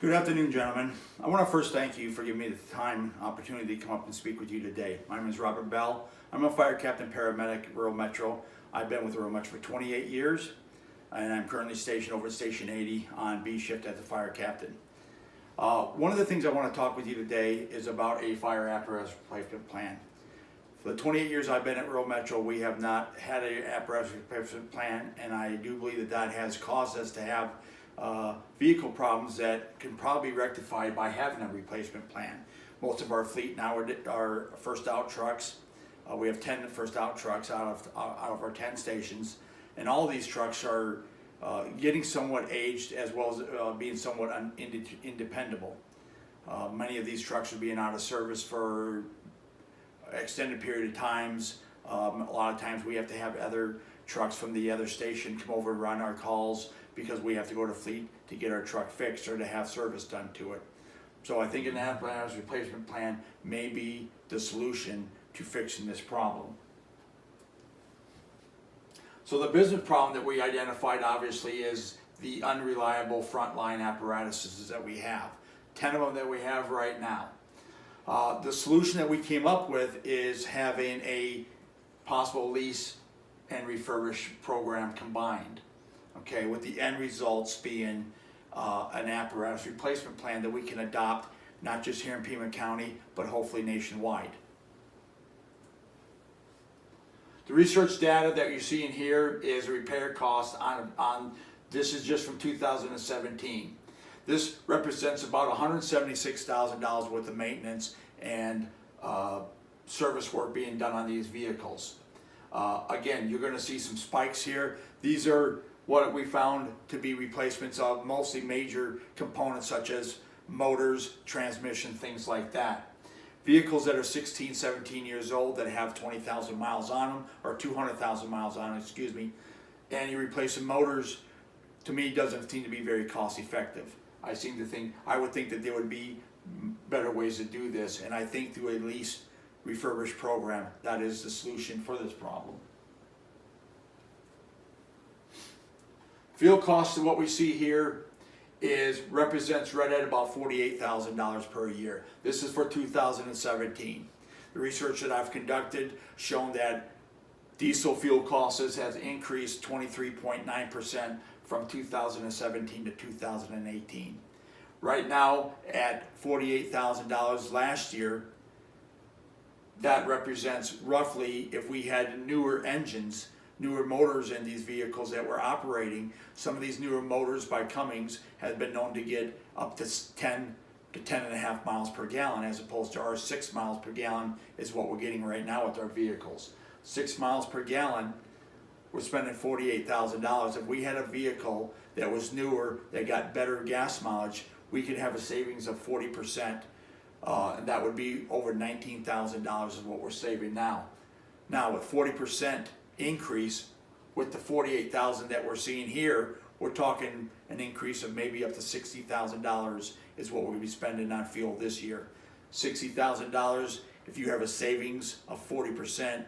Good afternoon, gentlemen. I want to first thank you for giving me the time and opportunity to come up and speak with you today. My name is Robert Bell. I'm a fire captain paramedic at Rural Metro. I've been with Rural Metro for 28 years, and I'm currently stationed over at Station 80 on B shift as a fire captain. One of the things I want to talk with you today is about a fire apparatus replacement plan. For the 28 years I've been at Rural Metro, we have not had an apparatus replacement plan, and I do believe that that has caused us to have vehicle problems that can probably be rectified by having a replacement plan. Most of our fleet now are first out trucks. We have 10 first out trucks out of our 10 stations, and all of these trucks are getting somewhat aged as well as being somewhat independable. Many of these trucks are being out of service for extended period of times. A lot of times we have to have other trucks from the other station come over and run our calls because we have to go to fleet to get our truck fixed or to have service done to it. So I think an apparatus replacement plan may be the solution to fixing this problem. So the business problem that we identified obviously is the unreliable frontline apparatuses that we have. 10 of them that we have right now. The solution that we came up with is having a possible lease and refurbish program combined. Okay, with the end results being an apparatus replacement plan that we can adopt not just here in Pima County, but hopefully nationwide. The research data that you're seeing here is repair cost on this is just from 2017. This represents about $176,000 worth of maintenance and service work being done on these vehicles. Again, you're going to see some spikes here. These are what we found to be replacements of mostly major components such as motors, transmission, things like that. Vehicles that are 16, 17 years old that have 20,000 miles on them, or 200,000 miles on them, excuse me, and you replace the motors, to me doesn't seem to be very cost effective. I would think that there would be better ways to do this, and I think through a lease refurbish program, that is the solution for this problem. Fuel costs of what we see here represents right at about $48,000 per year. This is for 2017. The research that I've conducted shown that diesel fuel costs has increased 23.9% from 2017 to 2018. Right now at $48,000 last year, that represents roughly, if we had newer engines, newer motors in these vehicles that were operating, some of these newer motors by Cummins have been known to get up to 10 to 10.5 miles per gallon, as opposed to our 6 miles per gallon is what we're getting right now with our vehicles. 6 miles per gallon, we're spending $48,000. If we had a vehicle that was newer, that got better gas mileage, we could have a savings of 40%, and that would be over $19,000 is what we're saving now. Now with 40% increase with the $48,000 that we're seeing here, we're talking an increase of maybe up to $60,000 is what we'll be spending on fuel this year. $60,000, if you have a savings of 40%,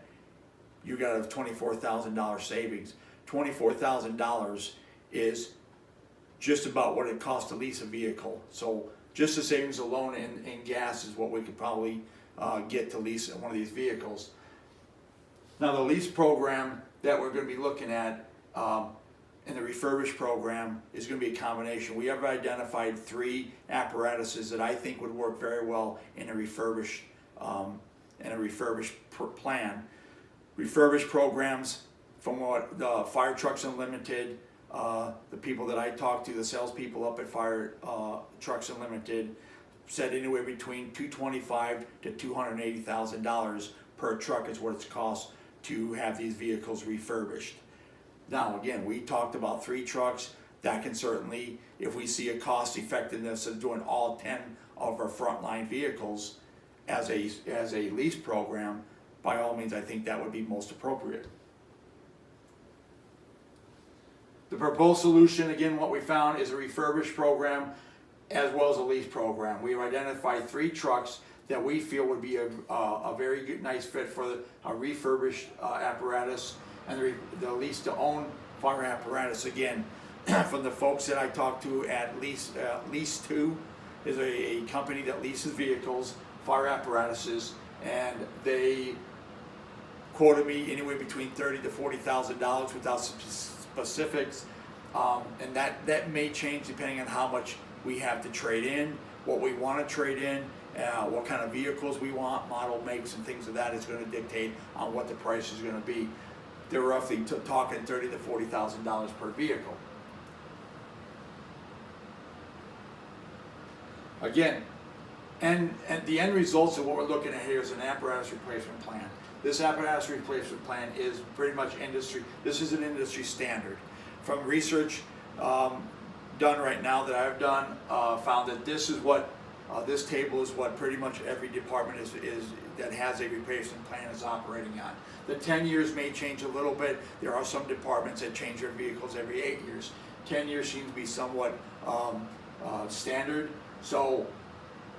you got a $24,000 savings. $24,000 is just about what it costs to lease a vehicle. So just the savings alone in gas is what we could probably get to lease one of these vehicles. Now the lease program that we're going to be looking at in the refurbish program is going to be a combination. We have identified 3 apparatuses that I think would work very well in a refurbish plan. Refurbish programs from what the Fire Trucks Unlimited, the people that I talked to, the salespeople up at Fire Trucks Unlimited, said anywhere between $225,000 to $280,000 per truck is what it's cost to have these vehicles refurbished. Now again, we talked about 3 trucks. That can certainly, if we see a cost effectiveness of doing all 10 of our frontline vehicles as a lease program, by all means I think that would be most appropriate. The proposed solution, again, what we found is a refurbished program as well as a lease program. We've identified 3 trucks that we feel would be a very good, nice fit for a refurbished apparatus and the lease to own fire apparatus. Again, from the folks that I talked to at Lease2 is a company that leases vehicles, fire apparatuses, and they quoted me anywhere between $30,000 to $40,000 without specifics, and that may change depending on how much we have to trade in, what we want to trade in, what kind of vehicles we want, model, makes, and things of that is going to dictate on what the price is going to be. They're roughly talking $30,000 to $40,000 per vehicle. Again, and the end results of what we're looking at here is an apparatus replacement plan. This apparatus replacement plan is pretty much industry. This is an industry standard. From research done right now that I've done, found that this is what this table is what pretty much every department is that has a replacement plan is operating on. The 10 years may change a little bit. There are some departments that change their vehicles every 8 years. 10 years seems to be somewhat standard. So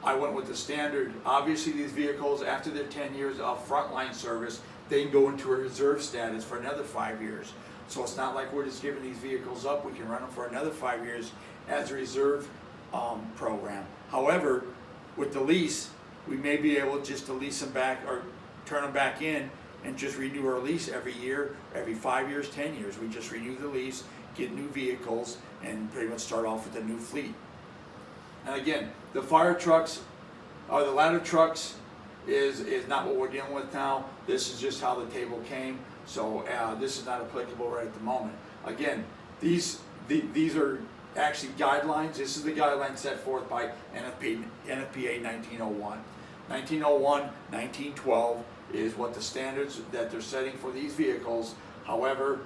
I went with the standard. Obviously these vehicles, after their 10 years of frontline service, they can go into a reserve status for another 5 years. So it's not like we're just giving these vehicles up. We can run them for another 5 years as a reserve program. However, with the lease, we may be able just to lease them back or turn them back in and just renew our lease every year, every 5 years, 10 years. We just renew the lease, get new vehicles, and pretty much start off with a new fleet. And again, the fire trucks, or the ladder trucks, is not what we're dealing with now. This is just how the table came. So this is not applicable right at the moment. Again, these are actually guidelines. This is the guidelines set forth by NFPA 1901. 1901, 1912 is what the standards that they're setting for these vehicles. However,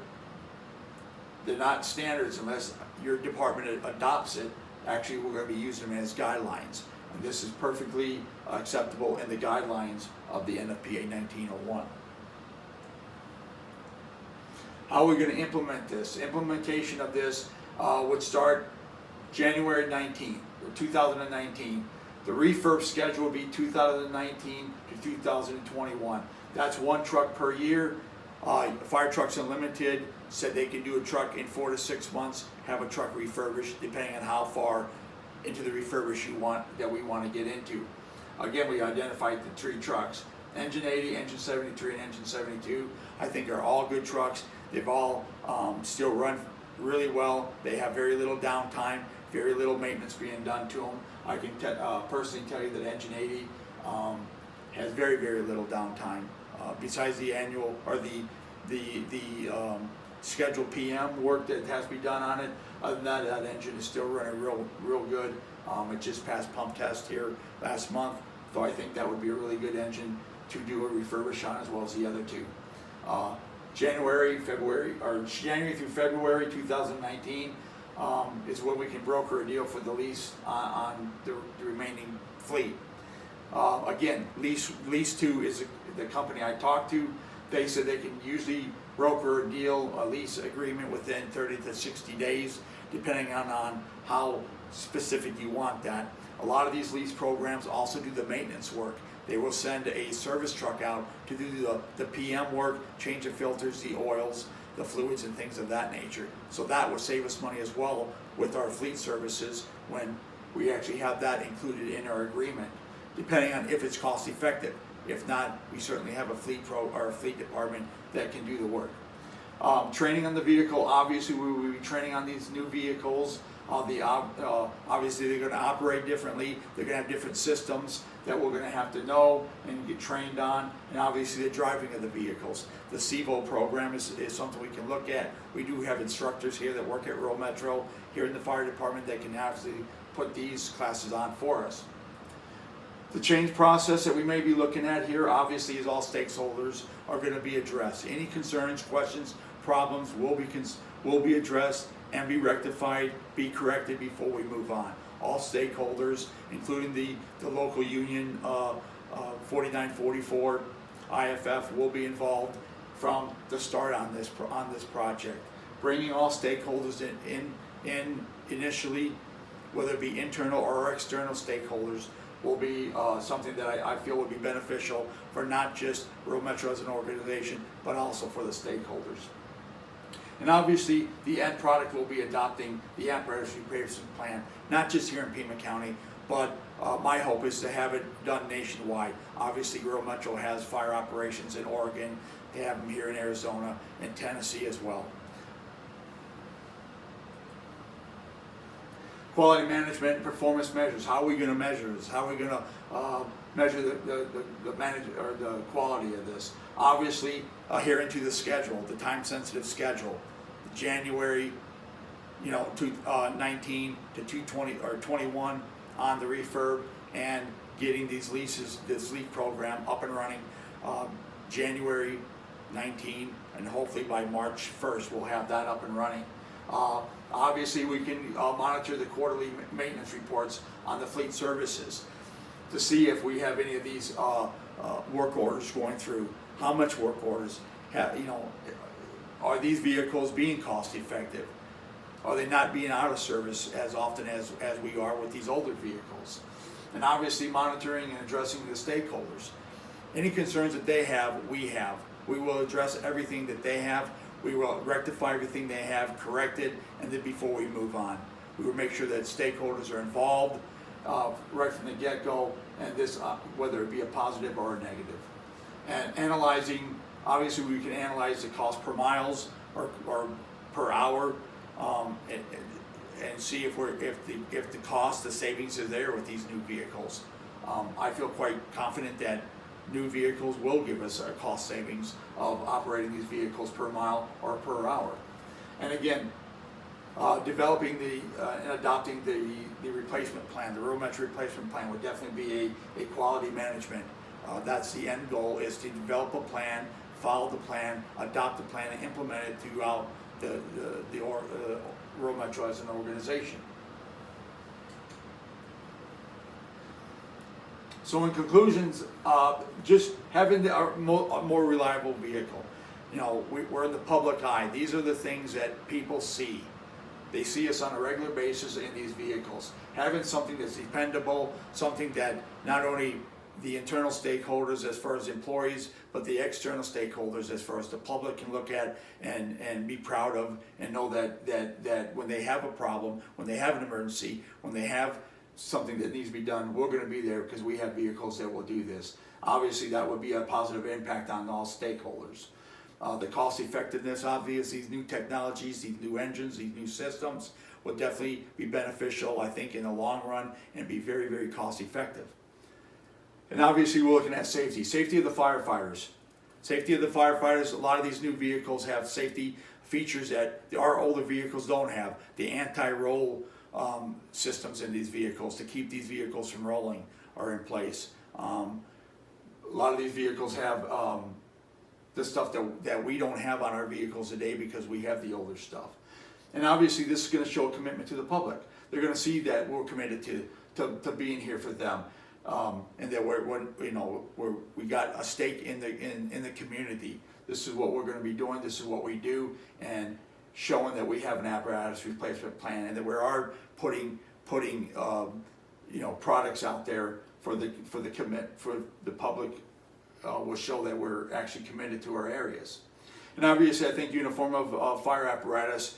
they're not standards unless your department adopts it. Actually, we're going to be using them as guidelines. And this is perfectly acceptable in the guidelines of the NFPA 1901. How are we going to implement this? Implementation of this would start January 2019. The refurb schedule will be 2019 to 2021. That's one truck per year. Fire Trucks Unlimited said they can do a truck in 4 to 6 months, have a truck refurbished, depending on how far into the refurbish we want to get into. Again, we identified the 3 trucks. Engine 80, Engine 73, and Engine 72, I think are all good trucks. They've all still run really well. They have very little downtime, very little maintenance being done to them. I can personally tell you that Engine 80 has very, very little downtime. Besides the annual or the scheduled PM work that has to be done on it, other than that, that engine is still running real good. It just passed pump test here last month, so I think that would be a really good engine to do a refurbish on, as well as the other 2. January through February 2019 is when we can broker a deal for the lease on the remaining fleet. Again, Lease2 is the company I talked to. They said they can usually broker a deal, a lease agreement within 30 to 60 days, depending on how specific you want that. A lot of these lease programs also do the maintenance work. They will send a service truck out to do the PM work, change the filters, the oils, the fluids, and things of that nature. So that will save us money as well with our fleet services when we actually have that included in our agreement, depending on if it's cost effective. If not, we certainly have a fleet department that can do the work. Training on the vehicle, obviously we will be training on these new vehicles. Obviously they're going to operate differently. They're going to have different systems that we're going to have to know and get trained on, and obviously the driving of the vehicles. The CEVO program is something we can look at. We do have instructors here that work at Rural Metro here in the fire department that can actually put these classes on for us. The change process that we may be looking at here, obviously, is all stakeholders are going to be addressed. Any concerns, questions, problems will be addressed and be rectified, be corrected before we move on. All stakeholders, including the local union 4944 IFF, will be involved from the start on this project. Bringing all stakeholders in initially, whether it be internal or external stakeholders, will be something that I feel would be beneficial for not just Rural Metro as an organization, but also for the stakeholders. And obviously, the end product will be adopting the apparatus replacement plan, not just here in Pima County, but my hope is to have it done nationwide. Obviously, Rural Metro has fire operations in Oregon. They have them here in Arizona and Tennessee as well. Quality management and performance measures. How are we going to measure this? How are we going to measure the quality of this? Obviously, adhering to the schedule, the time-sensitive schedule, January, 19 to 220 or 21 on the refurb, and getting these leases, this lease program up and running January 19, and hopefully by March 1st we'll have that up and running. Obviously, we can monitor the quarterly maintenance reports on the fleet services to see if we have any of these work orders going through. How much work orders have, are these vehicles being cost effective? Are they not being out of service as often as we are with these older vehicles? And obviously monitoring and addressing the stakeholders. Any concerns that they have, we have. We will address everything that they have. We will rectify everything they have, correct it, and then before we move on. We will make sure that stakeholders are involved right from the get-go, and this, whether it be a positive or a negative. And analyzing, obviously we can analyze the cost per miles or per hour, and see if the cost, the savings are there with these new vehicles. I feel quite confident that new vehicles will give us a cost savings of operating these vehicles per mile or per hour. And again, developing and adopting the replacement plan, the Rural Metro replacement plan would definitely be a quality management. That's the end goal, is to develop a plan, follow the plan, adopt the plan, and implement it throughout the Rural Metro as an organization. So in conclusions, just having a more reliable vehicle. We're in the public eye. These are the things that people see. They see us on a regular basis in these vehicles. Having something that's dependable, something that not only the internal stakeholders as far as employees, but the external stakeholders as far as the public can look at and be proud of, and know that when they have a problem, when they have an emergency, when they have something that needs to be done, we're going to be there because we have vehicles that will do this. Obviously, that would be a positive impact on all stakeholders. The cost effectiveness, obviously, these new technologies, these new engines, these new systems will definitely be beneficial, I think, in the long run, and be very, very cost effective. And obviously, we're looking at safety. Safety of the firefighters. Safety of the firefighters, a lot of these new vehicles have safety features that our older vehicles don't have. The anti-roll systems in these vehicles to keep these vehicles from rolling are in place. A lot of these vehicles have the stuff that we don't have on our vehicles today because we have the older stuff. And obviously this is going to show a commitment to the public. They're going to see that we're committed to being here for them, and that we got a stake in the community. This is what we're going to be doing. This is what we do, and showing that we have an apparatus replacement plan, and that we are putting products out there for the public. Will show that we're actually committed to our areas. And obviously, I think uniform of fire apparatus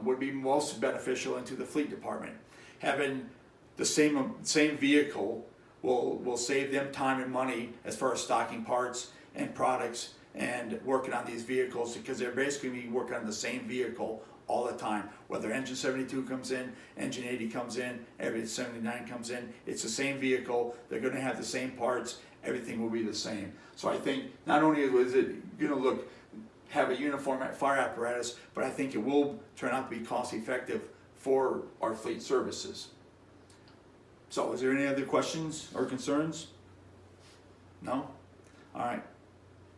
would be most beneficial into the fleet department. Having the same vehicle will save them time and money as far as stocking parts and products and working on these vehicles, because they're basically be working on the same vehicle all the time. Whether engine 72 comes in, engine 80 comes in, every 79 comes in, it's the same vehicle. They're going to have the same parts. Everything will be the same. So I think not only is it going to have a uniform fire apparatus, but I think it will turn out to be cost effective for our fleet services. So is there any other questions or concerns? No? All right.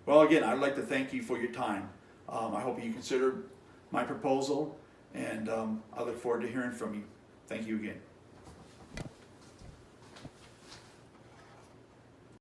Well, again, I'd like to thank you for your time. I hope you consider my proposal, and I look forward to hearing from you. Thank you again.